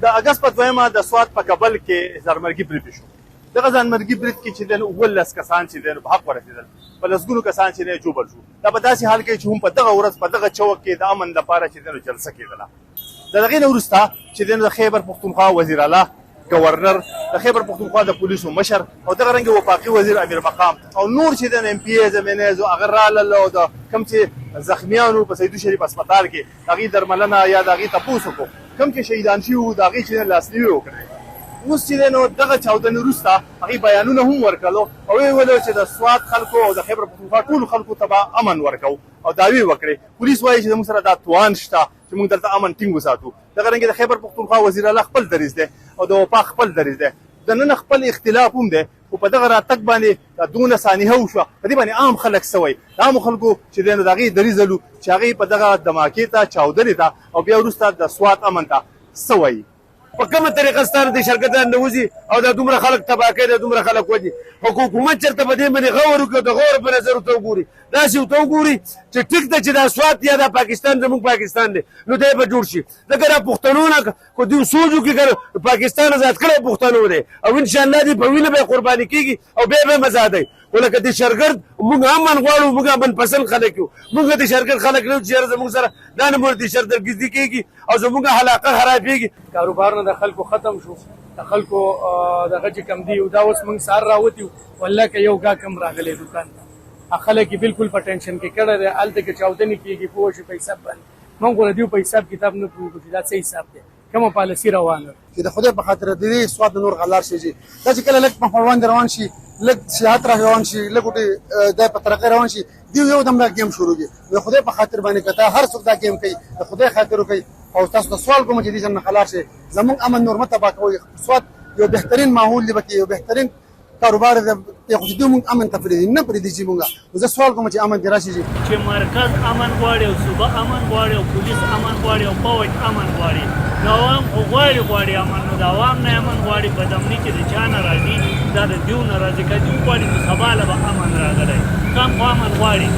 د اګست په 2 د سوات په کابل کې ځانمرګي برید وشو. دغه ځانمرګي برید کې چې د 19 کسان چې د حق ورسېدل، په لسګونو کسان چې نه جوړ شو. دا په داسې حال کې چې هم په دغه ورځ په دغه چوک کې د امن لپاره چې د جلسه کېدله. د دغې نه وروسته چې د خیبر پښتونخوا وزیر اعلی، گورنر، د خیبر پښتونخوا د پولیسو مشر او دغه رنګ وفاقي وزیر امیر مقام او نور چې د ام پی ایز امنیز او هغه راله او د کوم چې زخمیانو په سیدو شریف هسپتال کې هغې درملنه یا د هغې تپوس وکړو، کوم چې شهیدان شوي وو د هغې چې لاسنیوی وکړی. اوس چې دی نو دغه چاودنې وروسته هغې بیانونه هم ورکړلو او ویې ویلو چې د سوات خلکو او د خیبر پښتونخوا ټولو خلکو ته به امن ورکوو او دعوې وکړې. پولیس وایي چې زموږ سره دا توان شته چې موږ دلته امن ټینګ وساتو. دغه رنګې د خیبر پښتونخوا وزیر اعلی خپل دریځ دی او د وفاق خپل دریځ دی. د نن خپل اختلاف هم دی خو په دغه راتګ باندې دونه سانحه وشوه، په دې باندې عام خلک سوی د عامو خلکو چې دی نو د هغې دریځ لرو چې هغې په دغه دماکې ته چاودنې ته او بیا وروسته د سوات امن ته څه وایي. په کومه طریقه ستانه د شرکتان نه وځي او دا دومره خلک تباه کوي، دا دومره خلک وځي. حکومت چېرته په دې باندې غور وکړي، د غور په نظر ورته وګوري، داسې ورته وګوري چې ټیک ده چې دا سوات یا دا پاکستان زموږ پاکستان دی نو دی به جوړ شي. ځکه دا پښتنو نه که دوی سوچ وکړي که پاکستان ازاد کړی پښتنو دی او انشاءالله دې په وینه به یې قرباني کېږي او بیا به هم ازادوي. خو لکه د شرګرد موږ امن غواړو، موږ امن پسند خلک یو، موږ د شرګرد خلک نه یو چې یاره زموږ سره دا نه مورد شردرګزي کېږي او زموږ حلاقه خرابېږي. کاروبارونه د خلکو ختم شو، د خلکو دغه چې کم دی دا اوس موږ سهار راوتي وو، والله که یو ګاهک هم راغلی دوکان ته، خلک یې بالکل په ټینشن کې کړی دی. هلته کې چاودنې کېږي پوه شي په حساب باندې. موږ خو د دوی په حساب کتاب نه پوهېږو چې دا څه حساب دی، کومه پالیسي روانه چې د خدای په خاطر د دې سوات د نور غلار شي. دا چې کله لږ په وړاندې روان شي، لږ سیاحت روان شي، لږ د په ترقۍ روان شي، دوی یو دم دا ګیم شروع کړي. د خدای په خاطر باندې که هر څوک دا ګیم کوي د خدای خاطر وکړي او تاسو ته سوال کوم چې دې نه خلاص شي. زموږ امن نور مه تباه کوئ. سوات یو بهترین ماحول دی پکې، یو بهترین کاروبار دی خو چې دوی موږ امن ته پرېږدي نه پرېږدي چې موږ. زه سوال کوم چې امن دې راشي چې مرکز امن غواړي او صوبه امن غواړي او پولیس امن غواړي او پوځ امن غواړي. د عوام خو غواړي امن، نو د عوام نه امن غواړي په دمني چې د چا نه راځي دا د دیو نه راځي. که دیو غواړي نو سبا له به امن راغلی، کم خو امن غواړي.